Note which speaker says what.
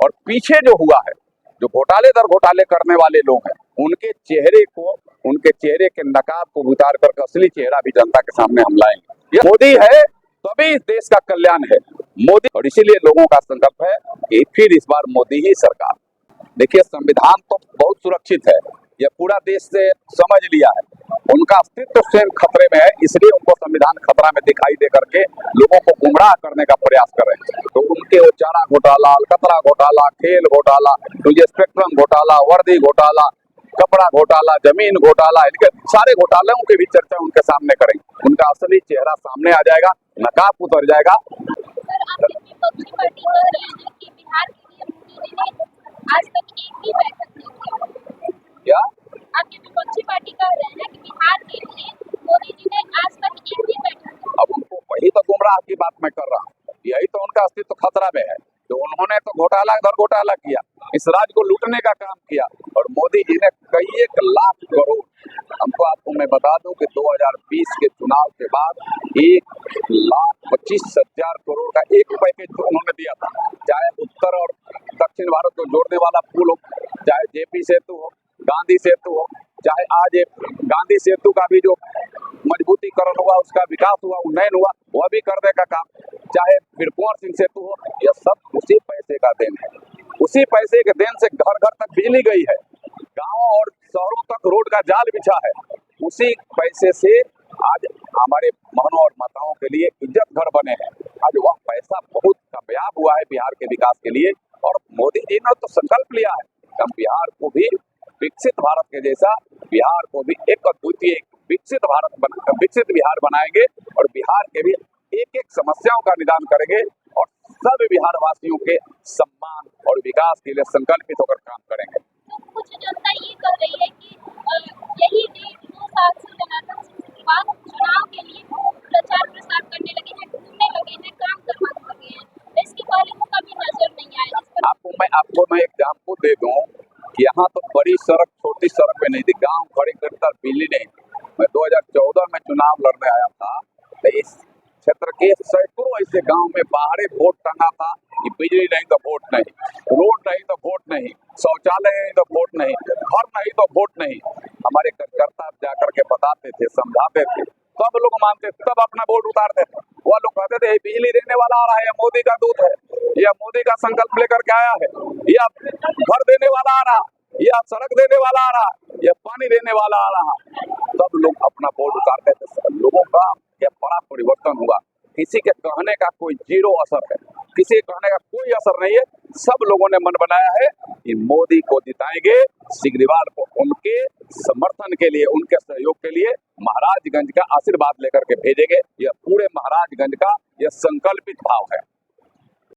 Speaker 1: और पीछे जो हुआ है, जो घोटाले दर घोटाले करने वाले लोग हैं, उनके चेहरे के नकाब को उतार करके असली चेहरा भी जनता के सामने हम लाएंगे। ये मोदी है तभी इस देश का कल्याण है, मोदी। और इसीलिए लोगों का संकल्प है कि फिर इस बार मोदी ही सरकार। देखिए, संविधान तो बहुत सुरक्षित है, यह पूरा देश से समझ लिया है। उनका अस्तित्व स्वयं खतरे में है, इसलिए उनको संविधान खतरा में दिखाई दे करके लोगों को गुमराह करने का प्रयास कर रहे हैं। तो उनके वो चारा घोटाला, अलकतरा घोटाला, खेल घोटाला, तुझे स्पेक्ट्रम घोटाला, वर्दी घोटाला, कपड़ा घोटाला, जमीन घोटाला, इनके सारे घोटालों की भी चर्चा उनके सामने करेंगे। उनका असली चेहरा सामने आ जाएगा, नकाब उतर जाएगा। क्या
Speaker 2: आपकी विपक्षी पार्टी कह रहे हैं कि बिहार के लिए मोदी जी ने आज तक एक भी बैठक।
Speaker 1: अब उनको वही तो गुमराह की बात मैं कर रहा हूँ, यही तो उनका अस्तित्व खतरा में है। तो उन्होंने तो घोटाला दर घोटाला किया, इस राज्य को लूटने का काम किया, और मोदी जी ने कई 1 लाख करोड़। आपको मैं बता दूं कि 2020 के चुनाव के बाद 1,25,000 करोड़ का एक पैकेज उन्होंने दिया था। चाहे उत्तर और दक्षिण भारत को जोड़ने वाला पुल हो, चाहे जेपी सेतु हो, गांधी सेतु हो, चाहे आज गांधी सेतु का भी जो मजबूतीकरण हुआ, उसका विकास हुआ, उन्नयन हुआ, वह भी करने का काम, चाहे फिर कुंवर सिंह सेतु हो, यह सब उसी पैसे का देन है। उसी पैसे के देन से घर घर तक बिजली गई है, गांवों और शहरों तक रोड का जाल बिछा है। उसी पैसे से आज हमारे बहनों और माताओं के लिए इज्जत घर बने हैं। आज वह पैसा बहुत कामयाब हुआ है बिहार के विकास के लिए, और मोदी जी ने तो संकल्प लिया है कि हम बिहार को भी विकसित भारत के जैसा, बिहार को भी एक अद्वितीय विकसित बिहार बनाएंगे, और बिहार के भी एक समस्याओं का निदान करेंगे, और सब बिहार वासियों के सम्मान और विकास के लिए संकल्पित होकर काम करेंगे।
Speaker 2: तो कुछ जनता ये कह रही है कि यही 1.5-2 साल से जनार्दन सिंह सिग्रीवाल चुनाव के लिए प्रचार प्रसार करने लगे हैं, घूमने लगे हैं, काम करवाने लगे हैं, इसके पहले को कभी नजर नहीं आया।
Speaker 1: आपको मैं एग्जाम्पल दे दूं कि यहाँ तो बड़ी सड़क छोटी सड़क पे नहीं थी, गांव खड़ी कर बिजली नहीं थी। मैं 2014 में चुनाव लड़ने आया था, तो इस क्षेत्र के सैकड़ों ऐसे गांव में बाहर बोर्ड टंगा था कि बिजली नहीं तो वोट नहीं, रोड नहीं तो वोट नहीं, शौचालय नहीं तो वोट नहीं, घर नहीं तो वोट नहीं। हमारे कार्यकर्ता जाकर के बताते थे, समझाते थे, सब लोग मानते थे, तब अपना वोट उतारते थे। वह लोग कहते थे बिजली देने वाला आ रहा है, यह मोदी का दूत है, यह मोदी का संकल्प लेकर के आया है, यह घर देने वाला आ रहा, यह सड़क देने वाला आ रहा, यह पानी देने वाला आ रहा। सब लोग अपना वोट उतारते थे। लोगों का यह बड़ा परिवर्तन हुआ। किसी के कहने का कोई जीरो असर है, किसी के कहने का कोई असर नहीं है। सब लोगों ने मन बनाया है कि मोदी को जिताएंगे, सिग्रीवाल को उनके समर्थन के लिए, उनके सहयोग के लिए महाराजगंज का आशीर्वाद लेकर के भेजेंगे। यह पूरे महाराजगंज का यह संकल्पित भाव है।